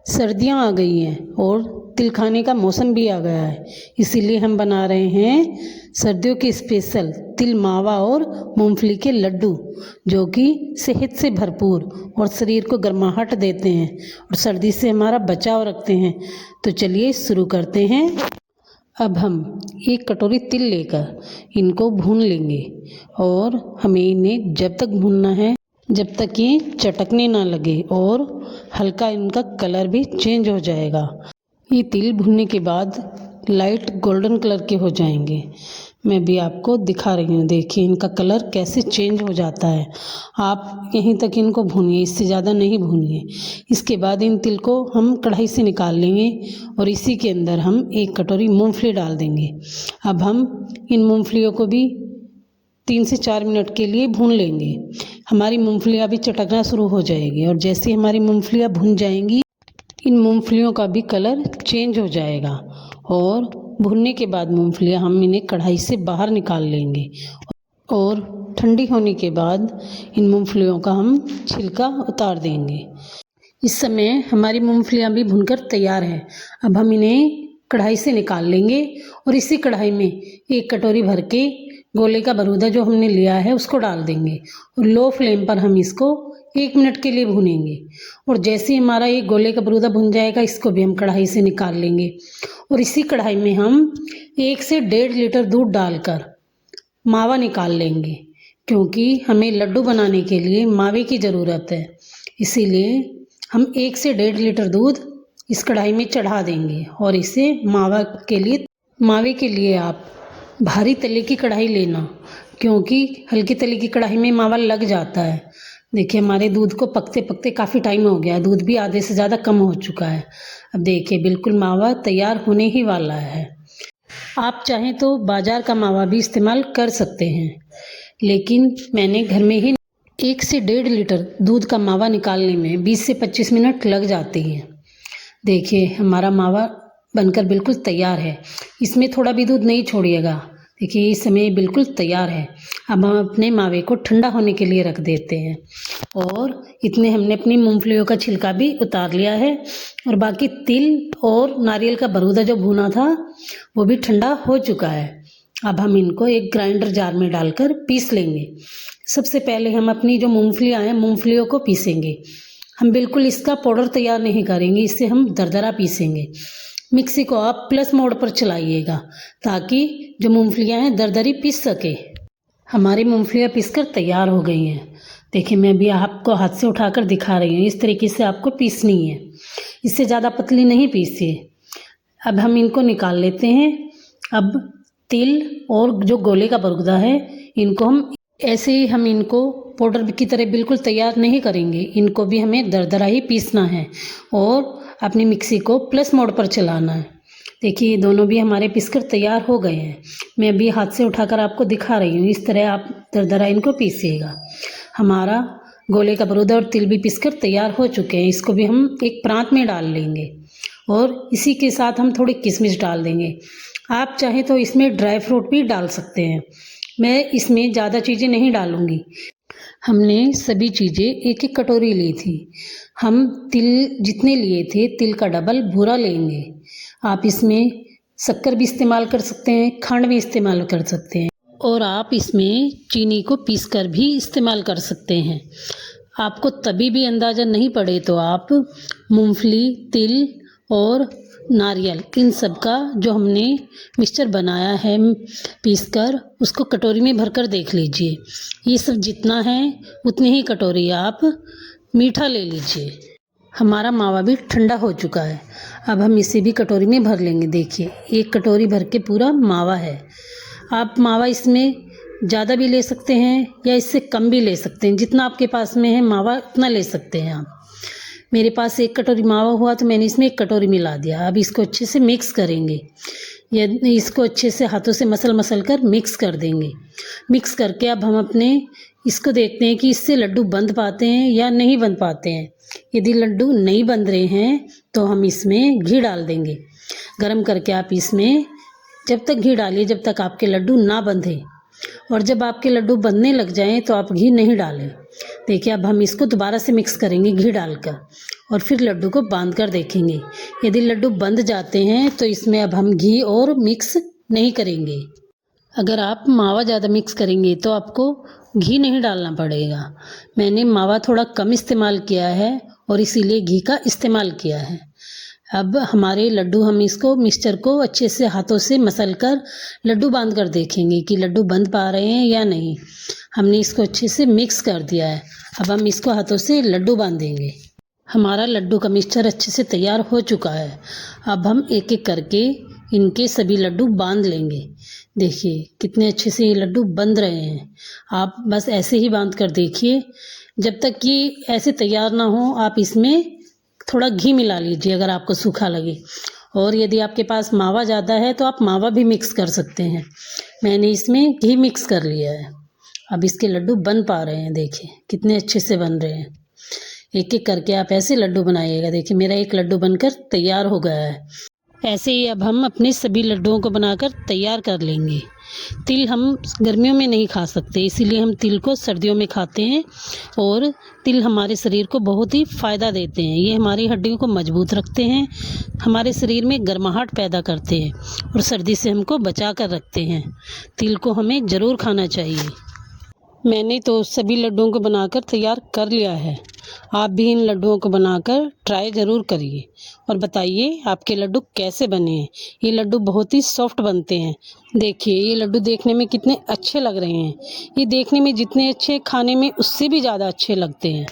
सर्दियाँ आ गई हैं और तिल खाने का मौसम भी आ गया है, इसीलिए हम बना रहे हैं सर्दियों के स्पेशल तिल मावा और मूंगफली के लड्डू, जो कि सेहत से भरपूर और शरीर को गर्माहट देते हैं और सर्दी से हमारा बचाव रखते हैं। तो चलिए शुरू करते हैं। अब हम एक कटोरी तिल लेकर इनको भून लेंगे और हमें इन्हें जब तक भूनना है जब तक ये चटकने ना लगे और हल्का इनका कलर भी चेंज हो जाएगा। ये तिल भुनने के बाद लाइट गोल्डन कलर के हो जाएंगे। मैं भी आपको दिखा रही हूँ, देखिए इनका कलर कैसे चेंज हो जाता है। आप यहीं तक इनको भूनिए, इससे ज़्यादा नहीं भूनिए। इसके बाद इन तिल को हम कढ़ाई से निकाल लेंगे और इसी के अंदर हम एक कटोरी मूंगफली डाल देंगे। अब हम इन मूंगफलियों को भी 3 से 4 मिनट के लिए भून लेंगे। हमारी मूंगफलियाँ भी चटकना शुरू हो जाएगी और जैसे हमारी मूंगफलियाँ भुन जाएंगी, इन मूंगफलियों का भी कलर चेंज हो जाएगा और भुनने के बाद मूंगफलियाँ हम इन्हें कढ़ाई से बाहर निकाल लेंगे और ठंडी होने के बाद इन मूंगफलियों का हम छिलका उतार देंगे। इस समय हमारी मूंगफलियाँ भी भुनकर तैयार है। अब हम इन्हें कढ़ाई से निकाल लेंगे और इसी कढ़ाई में एक कटोरी भर के गोले का बरूदा जो हमने लिया है उसको डाल देंगे और लो फ्लेम पर हम इसको 1 मिनट के लिए भूनेंगे। और जैसे ही हमारा ये गोले का बरूदा भुन जाएगा, इसको भी हम कढ़ाई से निकाल लेंगे और इसी कढ़ाई में हम 1 से 1.5 लीटर दूध डालकर मावा निकाल लेंगे, क्योंकि हमें लड्डू बनाने के लिए मावे की ज़रूरत है। इसीलिए हम 1 से 1.5 लीटर दूध इस कढ़ाई में चढ़ा देंगे और इसे मावे के लिए आप भारी तले की कढ़ाई लेना, क्योंकि हल्की तले की कढ़ाई में मावा लग जाता है। देखिए हमारे दूध को पकते पकते काफ़ी टाइम हो गया, दूध भी आधे से ज़्यादा कम हो चुका है। अब देखिए बिल्कुल मावा तैयार होने ही वाला है। आप चाहें तो बाज़ार का मावा भी इस्तेमाल कर सकते हैं, लेकिन मैंने घर में ही 1 से 1.5 लीटर दूध का मावा निकालने में 20 से 25 मिनट लग जाते हैं। देखिए हमारा मावा बनकर बिल्कुल तैयार है, इसमें थोड़ा भी दूध नहीं छोड़िएगा। देखिए इस समय बिल्कुल तैयार है। अब हम अपने मावे को ठंडा होने के लिए रख देते हैं और इतने हमने अपनी मूंगफलियों का छिलका भी उतार लिया है और बाकी तिल और नारियल का बरूदा जो भुना था वो भी ठंडा हो चुका है। अब हम इनको एक ग्राइंडर जार में डालकर पीस लेंगे। सबसे पहले हम अपनी जो मूंगफलियाँ हैं मूंगफलियों को पीसेंगे। हम बिल्कुल इसका पाउडर तैयार नहीं करेंगे, इससे हम दरदरा पीसेंगे। मिक्सी को आप प्लस मोड पर चलाइएगा ताकि जो मूंगफलियाँ हैं दरदरी पीस सके। हमारी मूंगफलियाँ पीसकर तैयार हो गई हैं। देखिए मैं भी आपको हाथ से उठाकर दिखा रही हूँ, इस तरीके से आपको पीसनी है, इससे ज़्यादा पतली नहीं पीसिए। अब हम इनको निकाल लेते हैं। अब तिल और जो गोले का बरूदा है इनको हम इनको पाउडर की तरह बिल्कुल तैयार नहीं करेंगे, इनको भी हमें दरदरा ही पीसना है और अपनी मिक्सी को प्लस मोड पर चलाना है। देखिए ये दोनों भी हमारे पीसकर तैयार हो गए हैं। मैं अभी हाथ से उठाकर आपको दिखा रही हूँ, इस तरह आप दरदरा इनको पीसिएगा। हमारा गोले का बरूदा और तिल भी पीसकर तैयार हो चुके हैं। इसको भी हम एक प्रांत में डाल लेंगे और इसी के साथ हम थोड़ी किशमिश डाल देंगे। आप चाहें तो इसमें ड्राई फ्रूट भी डाल सकते हैं। मैं इसमें ज़्यादा चीज़ें नहीं डालूँगी। हमने सभी चीज़ें एक एक कटोरी ली थी। हम तिल जितने लिए थे तिल का डबल बूरा लेंगे। आप इसमें शक्कर भी इस्तेमाल कर सकते हैं, खंड भी इस्तेमाल कर सकते हैं और आप इसमें चीनी को पीसकर भी इस्तेमाल कर सकते हैं। आपको तभी भी अंदाज़ा नहीं पड़े तो आप मूंगफली, तिल और नारियल इन सब का जो हमने मिक्सचर बनाया है पीसकर, उसको कटोरी में भरकर देख लीजिए। ये सब जितना है उतनी ही कटोरी आप मीठा ले लीजिए। हमारा मावा भी ठंडा हो चुका है। अब हम इसे भी कटोरी में भर लेंगे। देखिए 1 कटोरी भर के पूरा मावा है। आप मावा इसमें ज़्यादा भी ले सकते हैं या इससे कम भी ले सकते हैं, जितना आपके पास में है मावा उतना ले सकते हैं आप। मेरे पास 1 कटोरी मावा हुआ तो मैंने इसमें 1 कटोरी मिला दिया। अब इसको अच्छे से मिक्स करेंगे, या इसको अच्छे से हाथों से मसल कर मिक्स कर देंगे। मिक्स करके अब हम अपने इसको देखते हैं कि इससे लड्डू बंध पाते हैं या नहीं बन पाते हैं। यदि लड्डू नहीं बन रहे हैं तो हम इसमें घी डाल देंगे। गरम करके आप इसमें जब तक घी डालिए जब तक आपके लड्डू ना बंधे, और जब आपके लड्डू बनने लग जाएं तो आप घी नहीं डालें। देखिए अब हम इसको दोबारा से मिक्स करेंगे घी डालकर और फिर लड्डू को बांध कर देखेंगे। यदि लड्डू बंध जाते हैं तो इसमें अब हम घी और मिक्स नहीं करेंगे। अगर आप मावा ज़्यादा मिक्स करेंगे तो आपको घी नहीं डालना पड़ेगा। मैंने मावा थोड़ा कम इस्तेमाल किया है और इसीलिए घी का इस्तेमाल किया है। अब हमारे लड्डू, हम इसको मिक्सचर को अच्छे से हाथों से मसल कर लड्डू बांध कर देखेंगे कि लड्डू बंध पा रहे हैं या नहीं। हमने इसको अच्छे से मिक्स कर दिया है। अब हम इसको हाथों से लड्डू बांधेंगे। हमारा लड्डू का मिक्सचर अच्छे से तैयार हो चुका है। अब हम एक एक करके इनके सभी लड्डू बांध लेंगे। देखिए कितने अच्छे से ये लड्डू बंध रहे हैं। आप बस ऐसे ही बांध कर देखिए। जब तक कि ऐसे तैयार ना हो आप इसमें थोड़ा घी मिला लीजिए अगर आपको सूखा लगे, और यदि आपके पास मावा ज़्यादा है तो आप मावा भी मिक्स कर सकते हैं। मैंने इसमें घी मिक्स कर लिया है। अब इसके लड्डू बन पा रहे हैं। देखिए कितने अच्छे से बन रहे हैं। एक एक करके आप ऐसे लड्डू बनाइएगा। देखिए मेरा एक लड्डू बनकर तैयार हो गया है। ऐसे ही अब हम अपने सभी लड्डुओं को बनाकर तैयार कर लेंगे। तिल हम गर्मियों में नहीं खा सकते, इसीलिए हम तिल को सर्दियों में खाते हैं। और तिल हमारे शरीर को बहुत ही फ़ायदा देते हैं। ये हमारी हड्डियों को मजबूत रखते हैं, हमारे शरीर में गर्माहट पैदा करते हैं और सर्दी से हमको बचा कर रखते हैं। तिल को हमें ज़रूर खाना चाहिए। मैंने तो सभी लड्डुओं को बनाकर तैयार कर लिया है। आप भी इन लड्डुओं को बनाकर ट्राई ज़रूर करिए और बताइए आपके लड्डू कैसे बने हैं। ये लड्डू बहुत ही सॉफ्ट बनते हैं। देखिए ये लड्डू देखने में कितने अच्छे लग रहे हैं। ये देखने में जितने अच्छे, खाने में उससे भी ज़्यादा अच्छे लगते हैं।